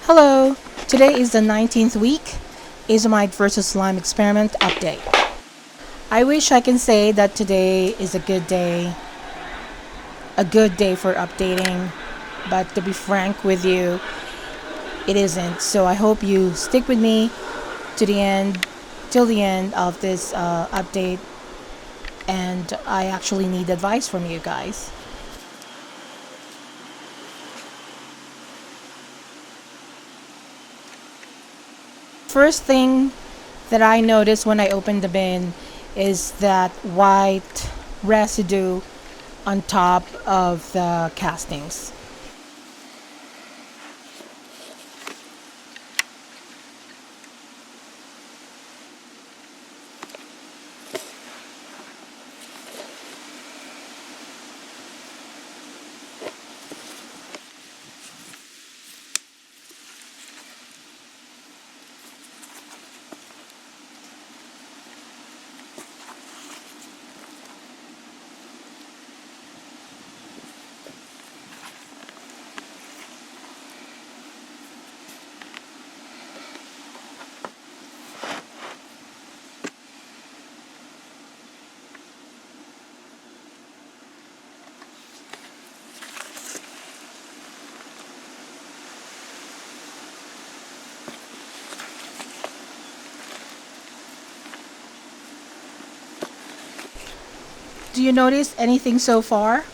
Hello, today is the 19th week, Azomite versus slime experiment update. I wish I can say that today is a good day for updating, but to be frank with you, it isn't. So I hope you stick with me to the end, till the end of this update, and I actually need advice from you guys. First thing that I noticed when I opened the bin is that white residue on top of the castings. Do you notice anything so far?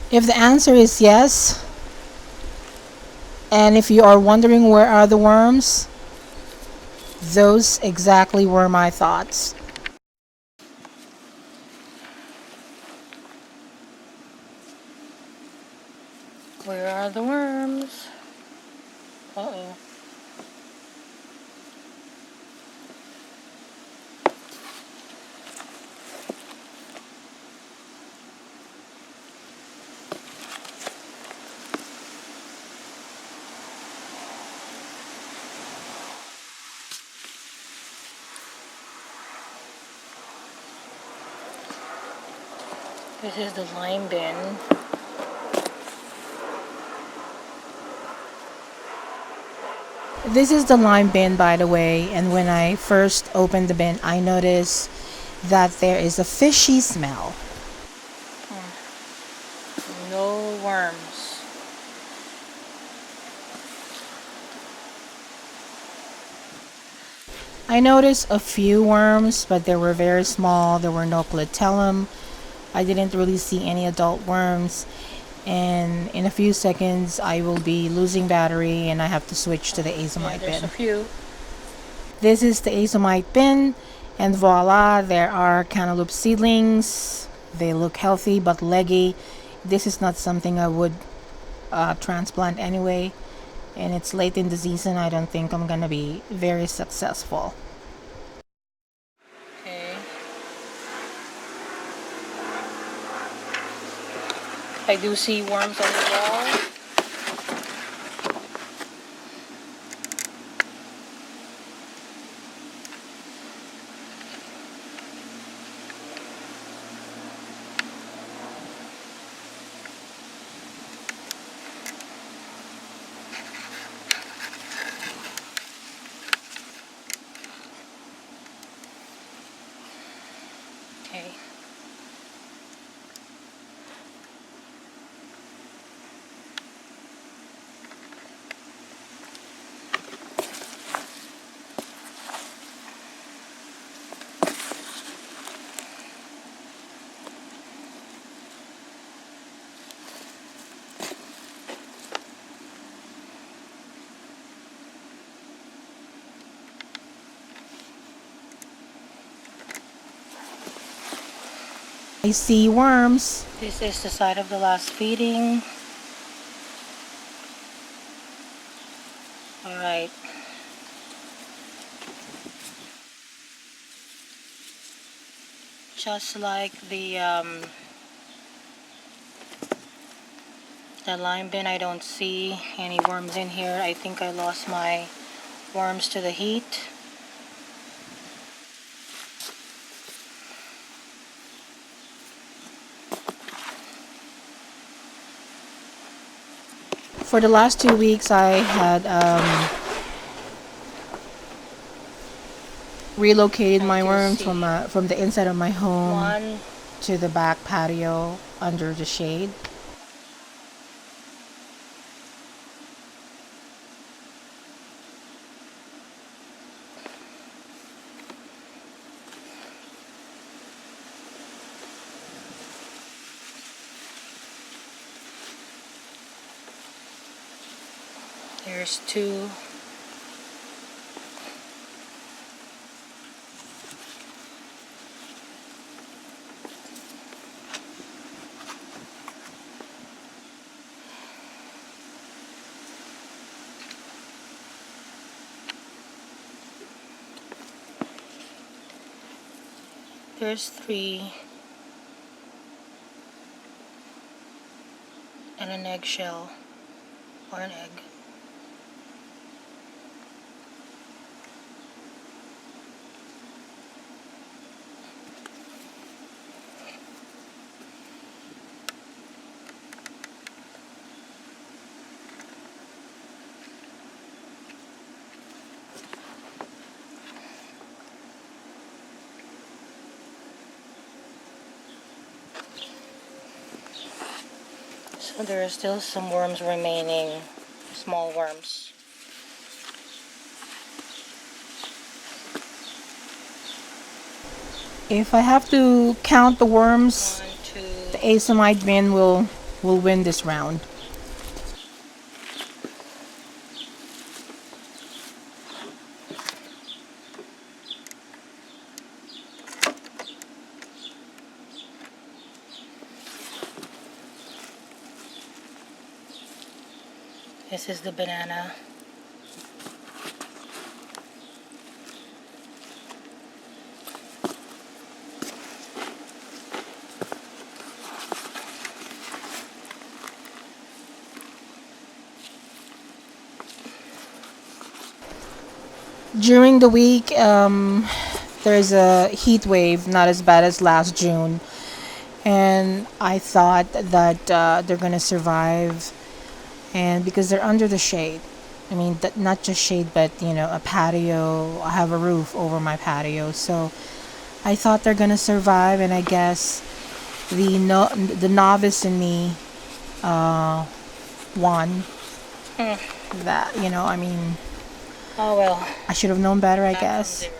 If the answer is yes, and if you are wondering where are the worms, those exactly were my thoughts. Where are the worms? Uh-oh. This is the lime bin. This is the lime bin, by the way, and when I first opened the bin, I noticed that there is a fishy smell. No worms. I noticed a few worms, but they were very small. There were no clitellum. I didn't really see any adult worms. And in a few seconds, I will be losing battery and I have to switch to the Azomite There's bin. a few. This is the Azomite bin, and voila, there are cantaloupe seedlings. They look healthy but leggy. This is not something I would transplant anyway, and it's late in the season. I don't think I'm gonna be very successful. Okay. I do see worms on the wall. Okay. I see worms. This is the side of the last feeding. Alright. Just like the lime bin, I don't see any worms in here. I think I lost my worms to the heat. For the last 2 weeks, I had relocated I my do worms see from the inside of my home one. to the back patio under the shade. Here's two. There's three. And an eggshell. Or an egg. So there are still some worms remaining. Small worms. If I have to count the worms, One, the two. Azomite bin will win this round. This is the banana. During the week, there's a heat wave, not as bad as last June, and I thought that they're gonna survive, and because they're under the shade. I mean, not just shade, but a patio. I have a roof over my patio, so I thought they're gonna survive, and I guess the novice in me won. Hmm. That I mean, Oh well. I should have known better, I Back from guess. 0.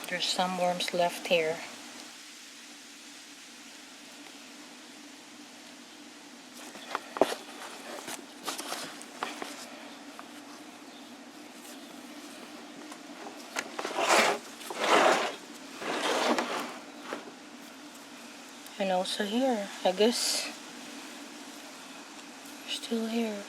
There's some worms left here. And also here, I guess they're still here.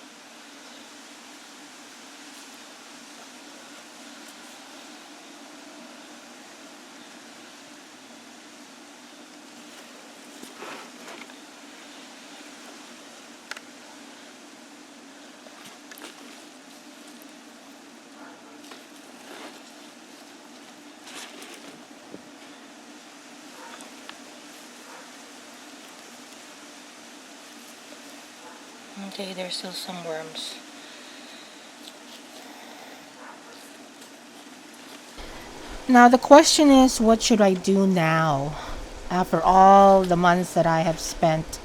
Okay, there's still some worms. Now the question is, what should I do now? After all the months that I have spent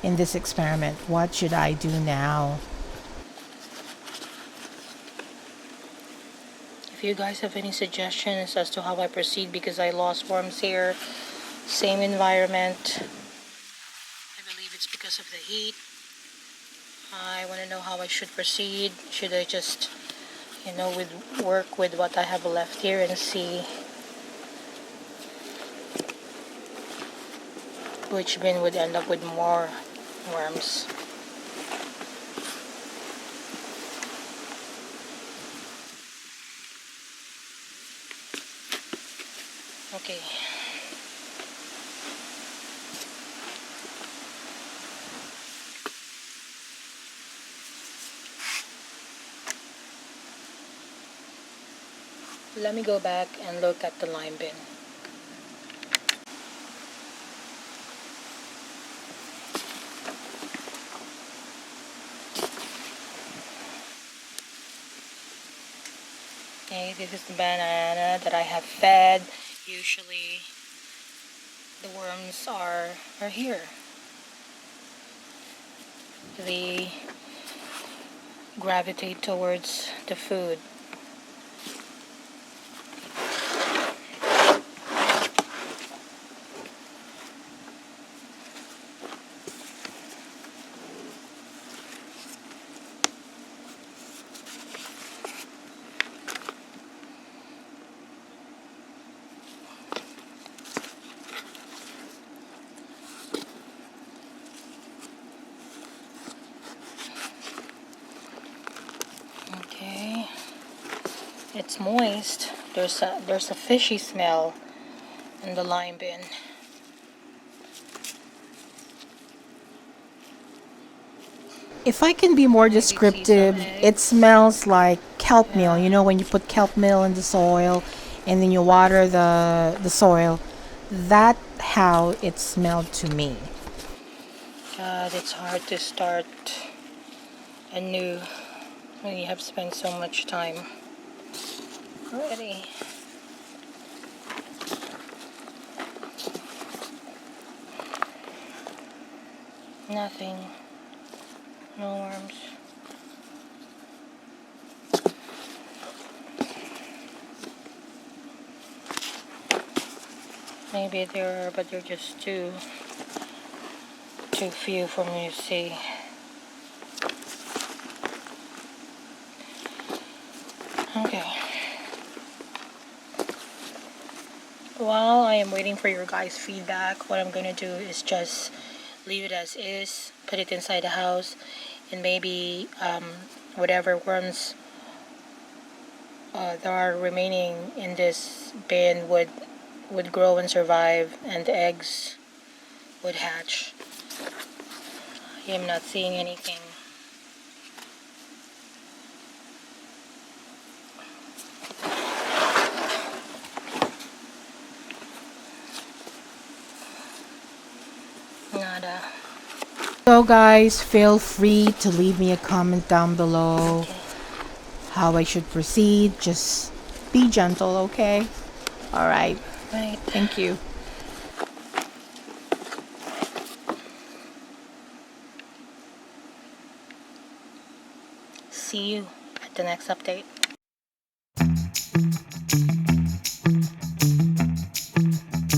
in this experiment, what should I do now? If you guys have any suggestions as to how I proceed, because I lost worms here, same environment. I believe it's because of the heat. I want to know how I should proceed. Should I just, work with what I have left here and see which bin would end up with more worms? Okay. Let me go back and look at the lime bin. Okay, this is the banana that I have fed. Usually the worms are here. They gravitate towards the food. Okay, it's moist. There's a fishy smell in the lime bin. If I can be more I did see some descriptive, it eggs. smells like kelp meal. Yeah. You know, when you put kelp meal in the soil and then you water the soil, that how it smelled to me. God, it's hard to start anew when you have spent so much time already. Nothing. No worms. Maybe there are, but they're just too few for me to see. Okay. While I am waiting for your guys' feedback, what I'm gonna do is just leave it as is, put it inside the house, and maybe whatever worms there are remaining in this bin would grow and survive, and the eggs would hatch. I am not seeing anything. Nada. So guys, feel free to leave me a comment down below Okay. how I should proceed. Just be gentle, okay? All right. Right. Thank you. See you at the next update.